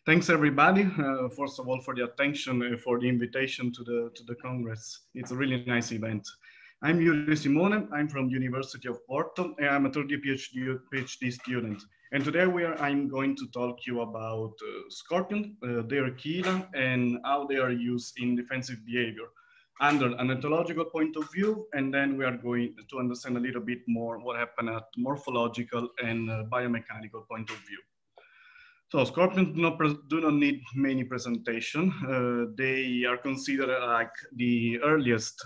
Thanks everybody, first of all, for the attention, for the invitation to the Congress. It's a really nice event. I'm Yuri Simone, I'm from University of Porto, and I'm a third year PhD student. And today I'm going to talk to you about scorpion, their chela, and how they are used in defensive behavior under an ethological point of view, and then we are going to understand a little bit more what happened at morphological and biomechanical point of view. So scorpions do not need many presentation. They are considered like the earliest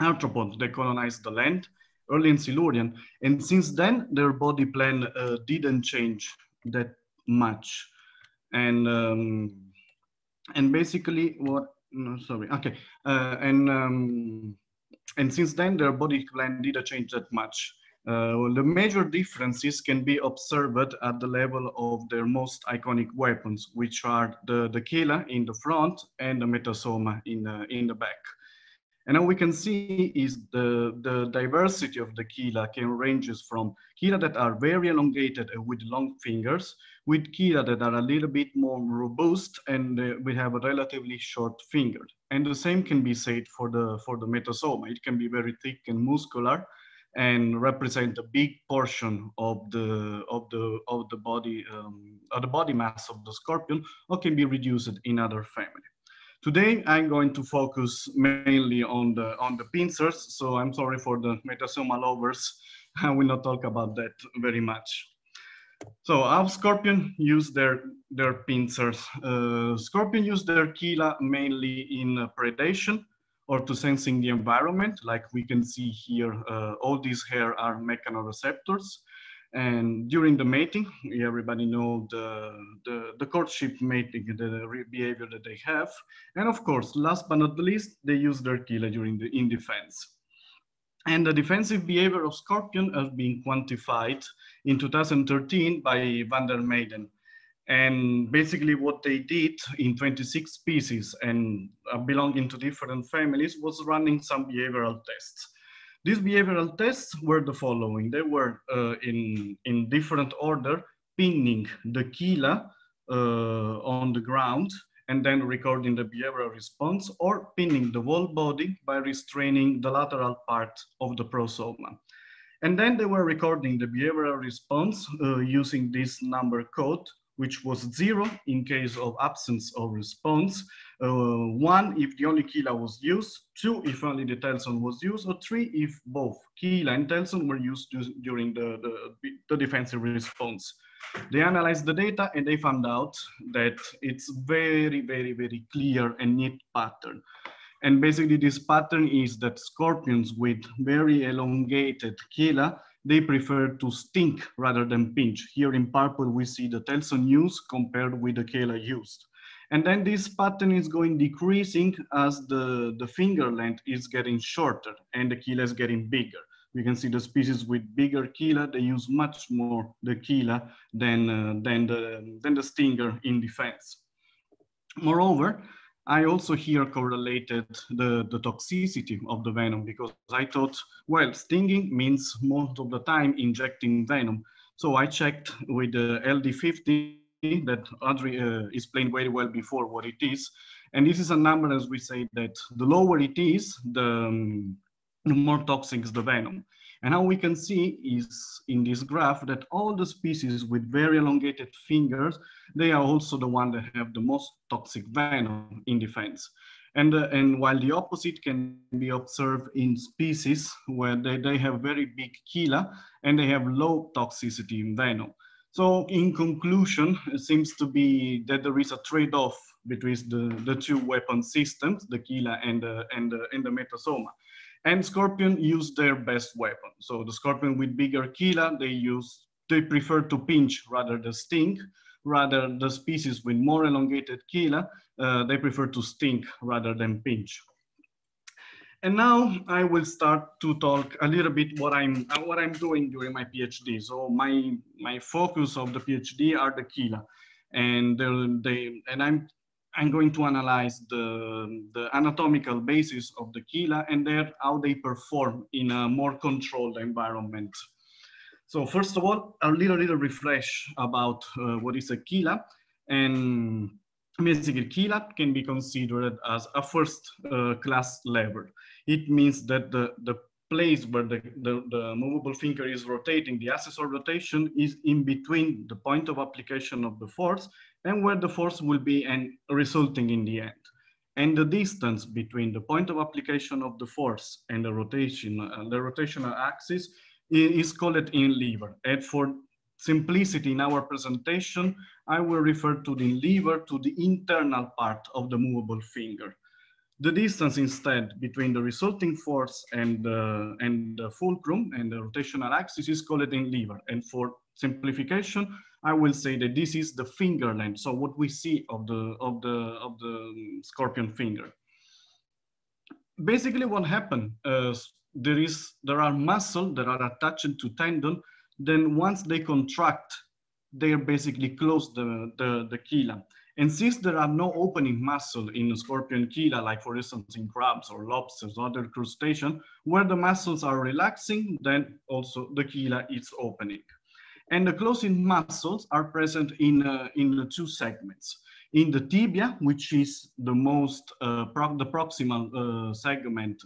arthropods that colonized the land, early in Silurian. And since then, their body plan didn't change that much. And basically what, no, sorry, okay. And since then, their body plan didn't change that much. The major differences can be observed at the level of their most iconic weapons, which are the chela in the front and the metasoma in the back. And now we can see is the diversity of the chela can ranges from chela that are very elongated with long fingers, with chela that are a little bit more robust and we have a relatively short finger. And the same can be said for the metasoma. It can be very thick and muscular, and represent a big portion of the body mass of the scorpion, or can be reduced in other family. Today I'm going to focus mainly on the pincers, so I'm sorry for the metasoma lovers. I will not talk about that very much. So how scorpion use their pincers? Scorpion use their chela mainly in predation, or to sensing the environment. Like we can see here, all these hair are mechanoreceptors. And during the mating, everybody know the courtship mating, the behavior that they have. And of course, last but not least, they use their chela in defense. And the defensive behavior of scorpion has been quantified in 2013 by van der Meyden. And basically what they did in 26 species and belonging to different families was running some behavioral tests. These behavioral tests were the following. They were in different order, pinning the chela on the ground and then recording the behavioral response, or pinning the whole body by restraining the lateral part of the prosoma. And then they were recording the behavioral response using this number code, which was 0 in case of absence of response, 1 if the only chela was used, 2 if only the telson was used, or 3 if both chela and telson were used during the defensive response. They analyzed the data and they found out that it's very, very, very clear and neat pattern. And basically this pattern is that scorpions with very elongated chela, they prefer to stink rather than pinch. Here in purple, we see the telson used compared with the chela used. And then this pattern is going decreasing as the finger length is getting shorter and the chela is getting bigger. We can see the species with bigger chela, they use much more the chela than the stinger in defense. Moreover, I also here correlated the toxicity of the venom, because I thought, well, stinging means most of the time injecting venom. So I checked with the LD50 that Adri explained very well before what it is. And this is a number, as we say, that the lower it is, the more toxic is the venom. And how we can see is in this graph that all the species with very elongated fingers, they are also the ones that have the most toxic venom in defense. And while the opposite can be observed in species where they have very big chela and they have low toxicity in venom. So in conclusion, it seems to be that there is a trade-off between the two weapon systems, the chela and the metasoma. And scorpion use their best weapon. So the scorpion with bigger chela, they prefer to pinch rather than sting. Rather, the species with more elongated chela, they prefer to sting rather than pinch. And now I will start to talk a little bit what I'm doing during my PhD. So my focus of the PhD are the chela, and I'm going to analyze the anatomical basis of the chela and how they perform in a more controlled environment. So first of all, a little refresh about what is a chela. And basically, chela can be considered as a first class lever. It means that the place where the movable finger is rotating, the axis of rotation is in between the point of application of the force and where the force will be and resulting in the end. And the distance between the point of application of the force and the rotational axis is called in lever. And for simplicity in our presentation, I will refer to the lever to the internal part of the movable finger. The distance instead between the resulting force and the fulcrum and the rotational axis is called in lever. And for simplification, I will say that this is the finger length. So what we see of the scorpion finger. Basically, what happened there are muscles that are attached to tendon. Then once they contract, they basically close the chela. And since there are no opening muscle in scorpion chela, like for instance in crabs or lobsters or other crustaceans, where the muscles are relaxing, then also the chela is opening. And the closing muscles are present in the two segments. In the tibia, which is the most, the proximal segment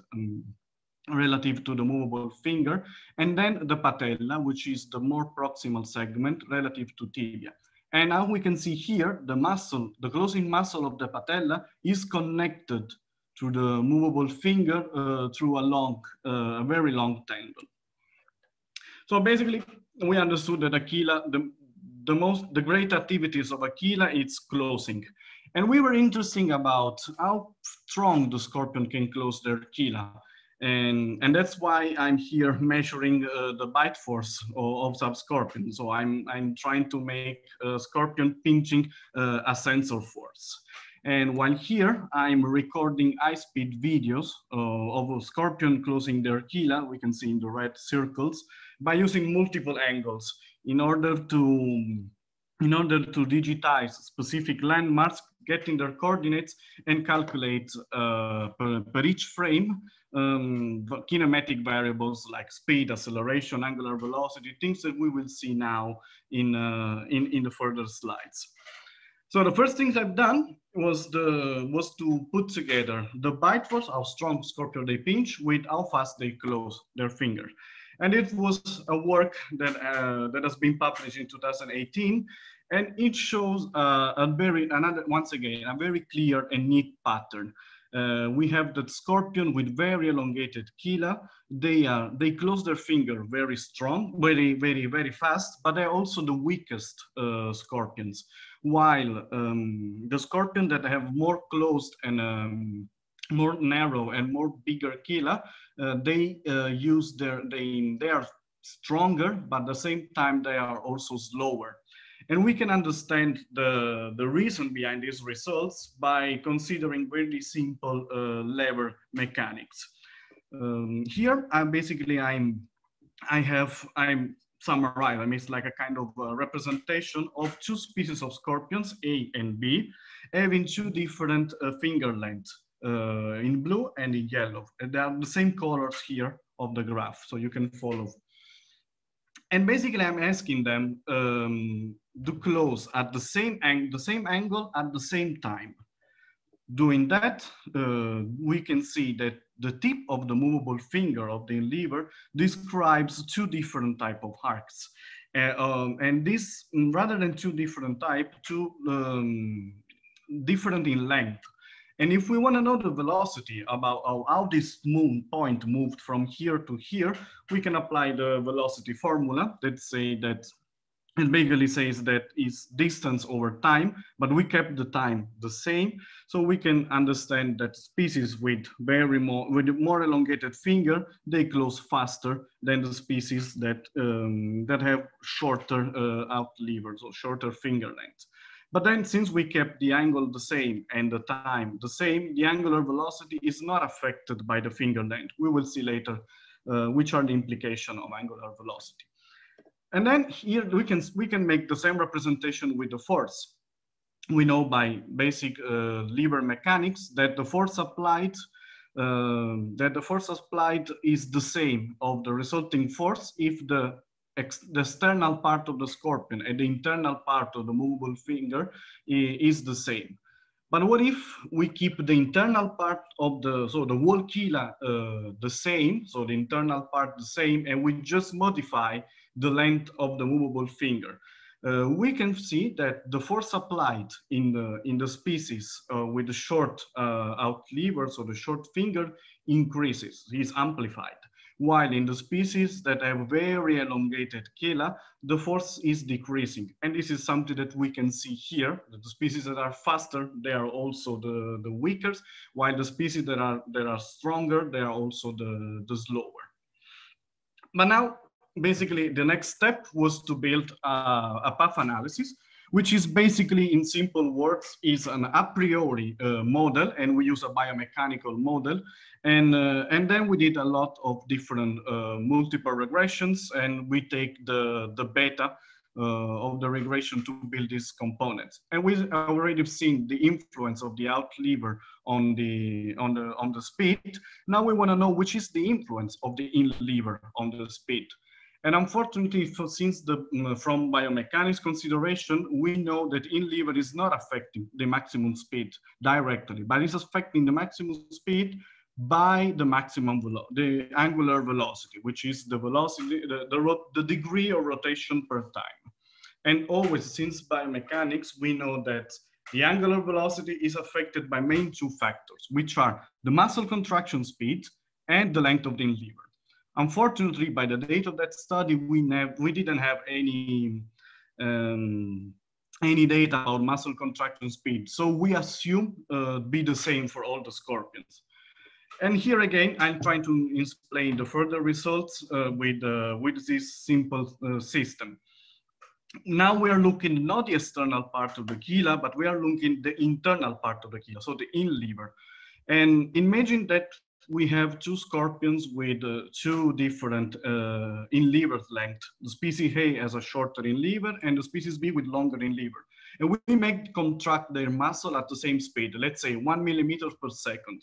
relative to the movable finger, and then the patella, which is the more proximal segment relative to tibia. And now we can see here the muscle, the closing muscle of the patella is connected to the movable finger through a very long tendon. So basically, we understood that Aquila, the great activities of Aquila, it's closing. And we were interested about how strong the scorpion can close their chela. And that's why I'm here measuring the bite force of some scorpion. So I'm trying to make scorpion pinching a sensor force. And while here, I'm recording high-speed videos of a scorpion closing their chela, we can see in the red circles, by using multiple angles in order to digitize specific landmarks, getting their coordinates, and calculate per each frame kinematic variables like speed, acceleration, angular velocity, things that we will see now in the further slides. So the first things I've done was to put together the bite force, how strong scorpion they pinch, with how fast they close their finger. And it was a work that has been published in 2018, and it shows once again, a very clear and neat pattern. We have the scorpion with very elongated chela. They close their finger very strong, very fast, but they're also the weakest scorpions. While the scorpion that have more closed and more narrow and more bigger chela, they are stronger, but at the same time they are also slower. And we can understand the reason behind these results by considering very simple lever mechanics. Here, I'm summarized. I mean, it's like a kind of representation of two species of scorpions, A and B, having two different finger lengths, in blue and in yellow. And they are the same colors here of the graph, so you can follow. And basically, I'm asking them to close at the same angle at the same time. Doing that, we can see that the tip of the movable finger of the lever describes two different types of arcs. And this, rather than two different types, different in length. And if we want to know the velocity about how this point moved from here to here, we can apply the velocity formula that it basically says that it's distance over time, but we kept the time the same. So we can understand that species with more elongated finger, they close faster than the species that have shorter out levers or shorter finger lengths. But then since we kept the angle the same and the time the same, the angular velocity is not affected by the finger length. We will see later which are the implications of angular velocity. And then here we can make the same representation with the force. We know by basic lever mechanics that the force applied is the same of the resulting force if the the external part of the scorpion and the internal part of the movable finger is the same. But what if we keep the internal part of the whole chela the same, so the internal part the same, and we just modify the length of the movable finger? We can see that the force applied in the species with the short out lever, so the short finger, increases, is amplified. While in the species that have very elongated chela, the force is decreasing. And this is something that we can see here. The species that are faster, they are also the weaker, while the species that are stronger, they are also the slower. But now, basically, the next step was to build a path analysis, which is basically, in simple words, is an a priori model, and we use a biomechanical model. And then we did a lot of different multiple regressions, and we take the beta of the regression to build these components. And we already seen the influence of the out lever on the speed. Now we want to know which is the influence of the in lever on the speed. And unfortunately, since from biomechanics consideration, we know that in lever is not affecting the maximum speed directly, but it's affecting the maximum speed by the angular velocity, which is the velocity, the degree of rotation per time. And always, since biomechanics, we know that the angular velocity is affected by main two factors, which are the muscle contraction speed and the length of the in lever. Unfortunately, by the date of that study, we didn't have any data about muscle contraction speed. So we assume be the same for all the scorpions. And here again, I'm trying to explain the further results with this simple system. Now we are looking not the external part of the chela, but we are looking the internal part of the chela, so the in lever. And imagine that we have two scorpions with two different in lever length. The species A has a shorter in lever and the species B with longer in lever. And we make contract their muscle at the same speed, let's say 1 millimeter per second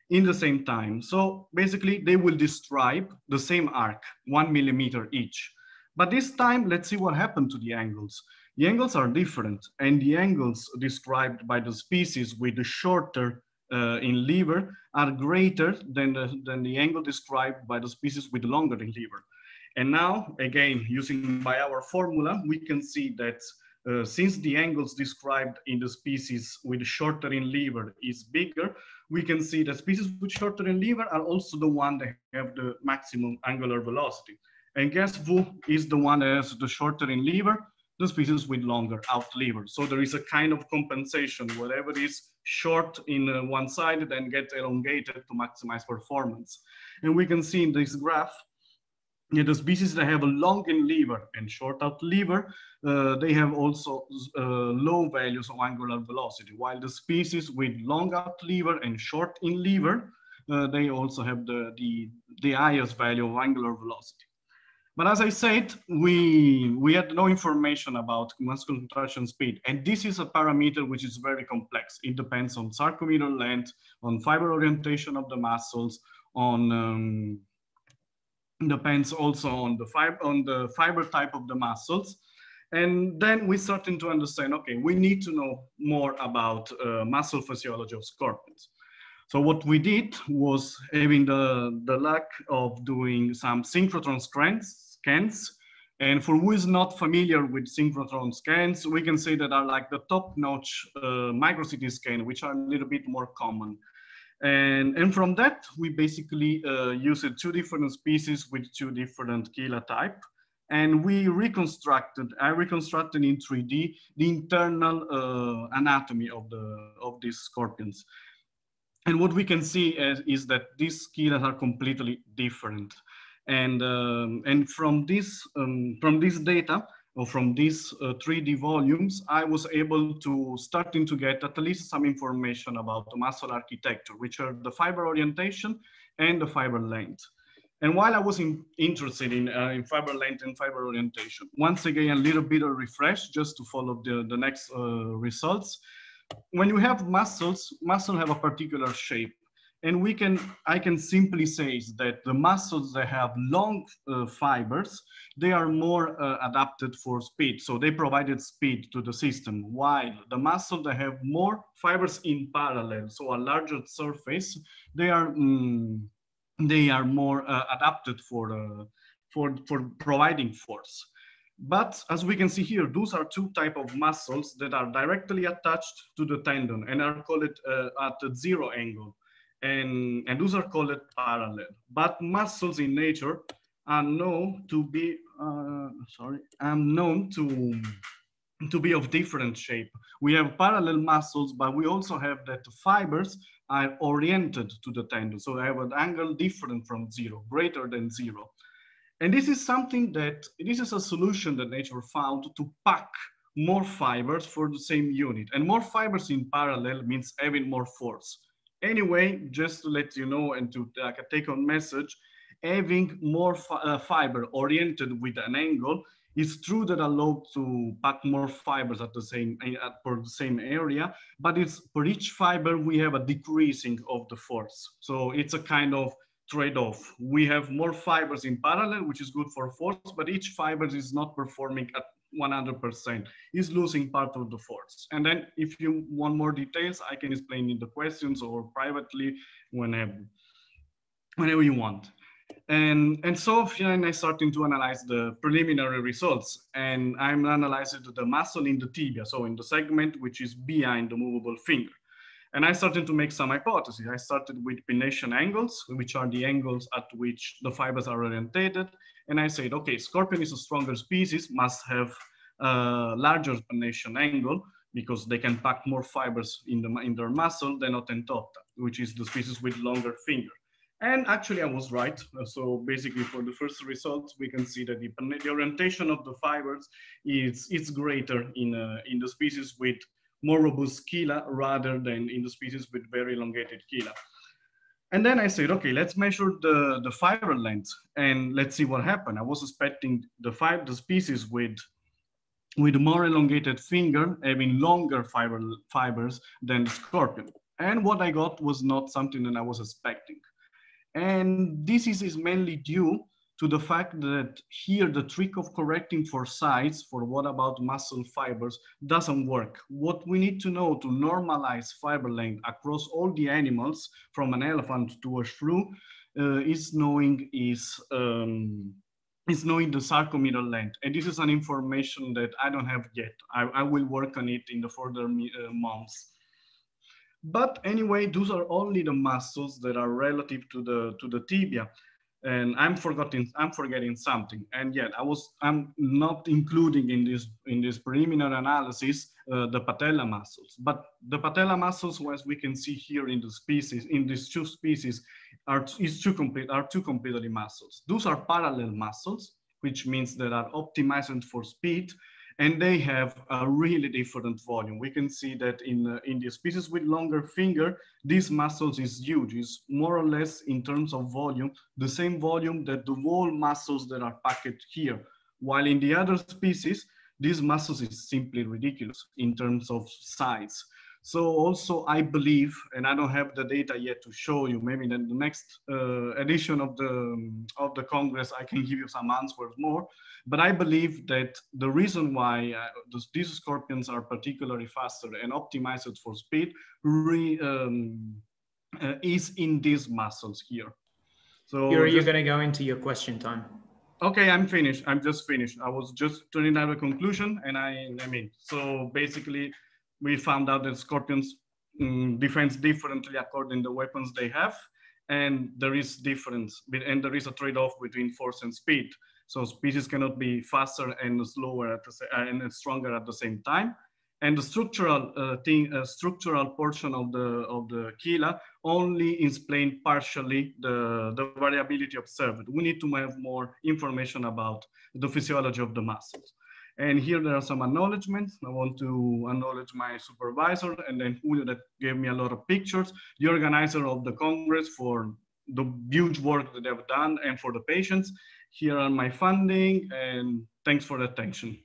in the same time. So basically they will describe the same arc, 1 millimeter each. But this time, let's see what happened to the angles. The angles are different, and the angles described by the species with the shorter in lever are greater than the angle described by the species with longer in lever. And now, again, using by our formula, we can see that since the angles described in the species with shorter in lever is bigger, we can see that species with shorter in lever are also the one that have the maximum angular velocity. And guess who is the one that has the shorter in lever? The species with longer out lever. So there is a kind of compensation. Whatever is short in one side, then get elongated to maximize performance. And we can see in this graph, the species that have a long in lever and short out lever, they have also low values of angular velocity, while the species with long out lever and short in lever, they also have the highest value of angular velocity. But as I said, we had no information about muscle contraction speed. And this is a parameter which is very complex. It depends on sarcometer length, on fiber orientation of the muscles, depends also on the fiber type of the muscles. And then we started to understand, okay, we need to know more about muscle physiology of scorpions. So what we did was having the luck of doing some synchrotron scans. And for who is not familiar with synchrotron scans, we can say that are like the top-notch micro CT scan, which are a little bit more common. And from that, we basically used two different species with two different chela type. And I reconstructed in 3D the internal anatomy of these scorpions. And what we can see is that these chelas are completely different. And from this data, or from these 3D volumes, I was able to starting to get at least some information about the muscle architecture, which are the fiber orientation and the fiber length. And while I was interested in fiber length and fiber orientation, once again, a little bit of refresh just to follow the next results. When you have muscles have a particular shape. And I can simply say that the muscles that have long fibers, they are more adapted for speed. So they provided speed to the system, while the muscles that have more fibers in parallel, so a larger surface, they are more adapted for providing force. But as we can see here, those are two types of muscles that are directly attached to the tendon and are called at a zero angle. And those are called parallel. But muscles in nature are known to be, to be of different shape. We have parallel muscles, but we also have that the fibers are oriented to the tendon. So they have an angle different from zero, greater than zero. And this is this is a solution that nature found to pack more fibers for the same unit. And more fibers in parallel means having more force. Anyway, just to let you know and to take on message, having more fiber oriented with an angle is true that allowed to pack more fibers at the same for the same area, but it's for each fiber we have a decreasing of the force. So it's a kind of trade-off. We have more fibers in parallel, which is good for force, but each fiber is not performing at 100%, is losing part of the force. And then if you want more details, I can explain in the questions or privately whenever you want. And so then I started to analyze the preliminary results, and I'm analyzing the muscle in the tibia, so in the segment which is behind the movable finger. And I started to make some hypotheses. I started with pennation angles, which are the angles at which the fibers are orientated. And I said, okay, scorpion is a stronger species, must have a larger pennation angle because they can pack more fibers in their muscle than Otentota, which is the species with longer finger. And actually I was right. So basically for the first results, we can see that the orientation of the fibers is greater in the species with more robust chela rather than in the species with very elongated chela. And then I said, okay, let's measure the fiber length and let's see what happened. I was expecting the species with more elongated finger having longer fibers than the scorpion. And what I got was not something that I was expecting. And this is mainly due to the fact that here the trick of correcting for size, for what about muscle fibers, doesn't work. What we need to know to normalize fiber length across all the animals, from an elephant to a shrew, is knowing the sarcomeral length. And this is an information that I don't have yet. I will work on it in the further months. But anyway, those are only the muscles that are relative to the tibia. And I'm forgetting something. And yet I'm not including in this preliminary analysis the patella muscles. But the patella muscles, as we can see here in these two species, are two completely muscles. Those are parallel muscles, which means that are optimized for speed, and they have a really different volume. We can see that in the species with longer finger, these muscles is huge. It's more or less in terms of volume, the same volume that the whole muscles that are packed here. While in the other species, these muscles is simply ridiculous in terms of size. So also I believe, and I don't have the data yet to show you, maybe in the next edition of the Congress, I can give you some answers more. But I believe that the reason why these scorpions are particularly faster and optimized for speed is in these muscles here. So you're going to go into your question time. Okay, I'm finished. I'm just finished. I was just turning out a conclusion, and so basically, we found out that scorpions defend differently according to the weapons they have, and there is difference, and there is a trade-off between force and speed. So species cannot be faster and slower and stronger at the same time. And the structural portion of the chela only explain partially the variability observed. We need to have more information about the physiology of the muscles. And here there are some acknowledgements. I want to acknowledge my supervisor and then Julio that gave me a lot of pictures, the organizer of the Congress for the huge work that they've done and for the patients. Here are my funding, and thanks for the attention.